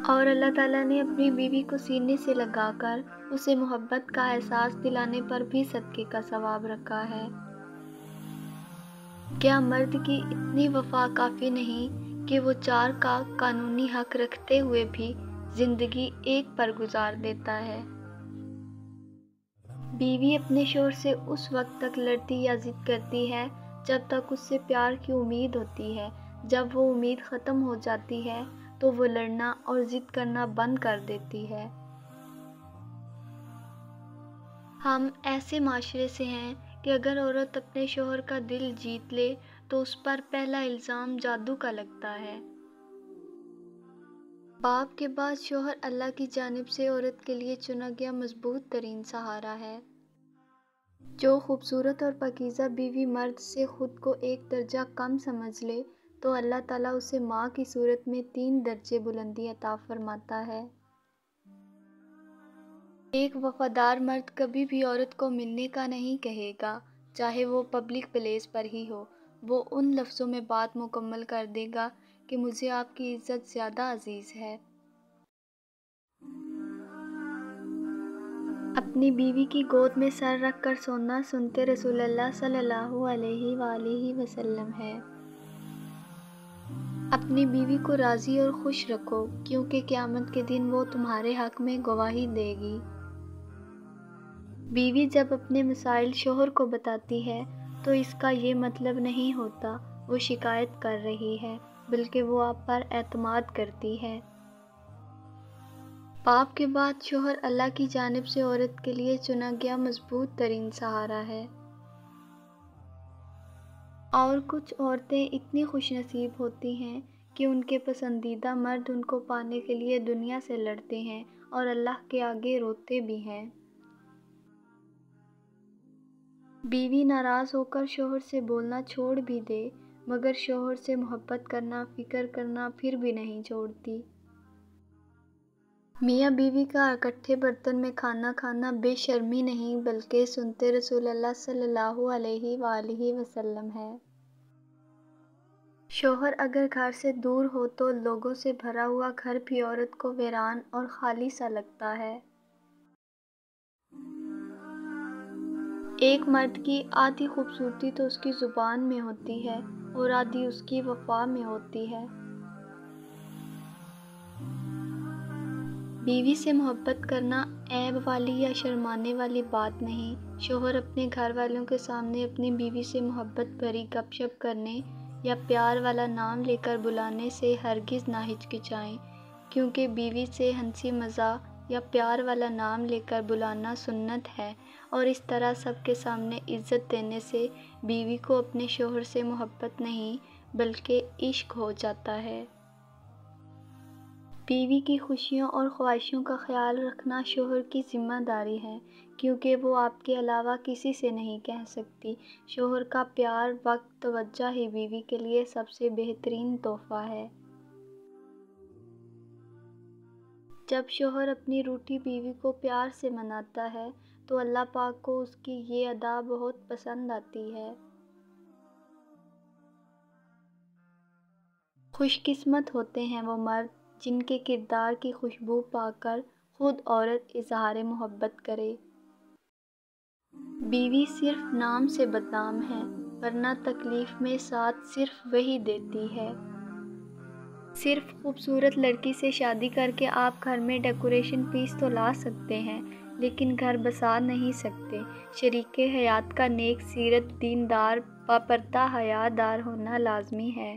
اور اللہ تعالیٰ نے اپنی بیوی کو سینے سے لگا کر اسے محبت کا احساس دلانے پر بھی صدقے کا ثواب رکھا ہے۔ کیا مرد کی اتنی وفا کافی نہیں کہ وہ 4 کا قانونی حق رکھتے ہوئے بھی زندگی ایک پر گزار دیتا ہے؟ بیوی اپنے شوہر سے اس وقت تک لڑتی یا ضد کرتی ہے جب تک اس سے پیار کی امید ہوتی ہے۔ جب وہ امید ختم ہو جاتی ہے تو وہ لڑنا اور ضد کرنا بند کر دیتی ہے۔ ہم ایسے معاشرے سے ہیں کہ اگر عورت اپنے شوہر کا دل جیت لے تو اس پر پہلا الزام جادو کا لگتا ہے۔ باپ کے بعد شوہر اللہ کی جانب سے عورت کے لیے چنا گیا مضبوط ترین سہارا ہے۔ جو خوبصورت اور پاکیزہ بیوی مرد سے خود کو ایک درجہ کم سمجھ لے تو اللہ تعالیٰ اسے ماں کی صورت میں 3 درجے بلندی عطا فرماتا ہے۔ ایک وفادار مرد کبھی بھی عورت کو ملنے کا نہیں کہے گا، چاہے وہ پبلک پلیس پر ہی ہو۔ وہ ان لفظوں میں بات مکمل کر دے گا کہ مجھے آپ کی عزت زیادہ عزیز ہے۔ اپنی بیوی کی گود میں سر رکھ کر سونا سنت رسول اللہ صلی اللہ علیہ وآلہ وسلم ہے۔ اپنی بیوی کو راضی اور خوش رکھو کیونکہ قیامت کے دن وہ تمہارے حق میں گواہی دے گی۔ بیوی جب اپنے مسائل شوہر کو بتاتی ہے تو اس کا یہ مطلب نہیں ہوتا وہ شکایت کر رہی ہے، بلکہ وہ آپ پر اعتماد کرتی ہے۔ باپ کے بعد شوہر اللہ کی جانب سے عورت کے لیے چنا گیا مضبوط ترین سہارا ہے۔ اور کچھ عورتیں اتنی خوش نصیب ہوتی ہیں کہ ان کے پسندیدہ مرد ان کو پانے کے لیے دنیا سے لڑتے ہیں اور اللہ کے آگے روتے بھی ہیں۔ بیوی ناراض ہو کر شوہر سے بولنا چھوڑ بھی دے مگر شوہر سے محبت کرنا، فکر کرنا پھر بھی نہیں چھوڑتی۔ میاں بیوی کا اکٹھے برتن میں کھانا کھانا بے شرمی نہیں بلکہ سنت رسول اللہ صلی اللہ علیہ وآلہ وسلم ہے۔ شوہر اگر گھر سے دور ہو تو لوگوں سے بھرا ہوا گھر بھی عورت کو ویران اور خالی سا لگتا ہے۔ ایک مرد کی آدھی خوبصورتی تو اس کی زبان میں ہوتی ہے اور آدھی اس کی وفا میں ہوتی ہے۔ بیوی سے محبت کرنا عیب والی یا شرمانے والی بات نہیں۔ شوہر اپنے گھر والوں کے سامنے اپنی بیوی سے محبت بھری گپ شپ کرنے یا پیار والا نام لے کر بلانے سے ہرگز نہ ہچکچائیں، کیونکہ بیوی سے ہنسی مزاح یا پیار والا نام لے کر بلانا سنت ہے اور اس طرح سب کے سامنے عزت دینے سے بیوی کو اپنے شوہر سے محبت نہیں بلکہ عشق ہو جاتا ہے۔ بیوی کی خوشیوں اور خواہشوں کا خیال رکھنا شوہر کی ذمہ داری ہے کیونکہ وہ آپ کے علاوہ کسی سے نہیں کہہ سکتی۔ شوہر کا پیار، وقت، توجہ ہی بیوی کے لیے سب سے بہترین تحفہ ہے۔ جب شوہر اپنی روٹھی بیوی کو پیار سے مناتا ہے تو اللہ پاک کو اس کی یہ ادا بہت پسند آتی ہے۔ خوش قسمت ہوتے ہیں وہ مرد جن کے کردار کی خوشبو پا کر خود عورت اظہار محبت کرے۔ بیوی صرف نام سے بدنام ہے ورنہ تکلیف میں ساتھ صرف وہی دیتی ہے۔ صرف خوبصورت لڑکی سے شادی کر کے آپ گھر میں ڈیکوریشن پیس تو لا سکتے ہیں لیکن گھر بسا نہیں سکتے۔ شریک حیات کا نیک سیرت، دیندار، باپردہ حیا دار ہونا لازمی ہے۔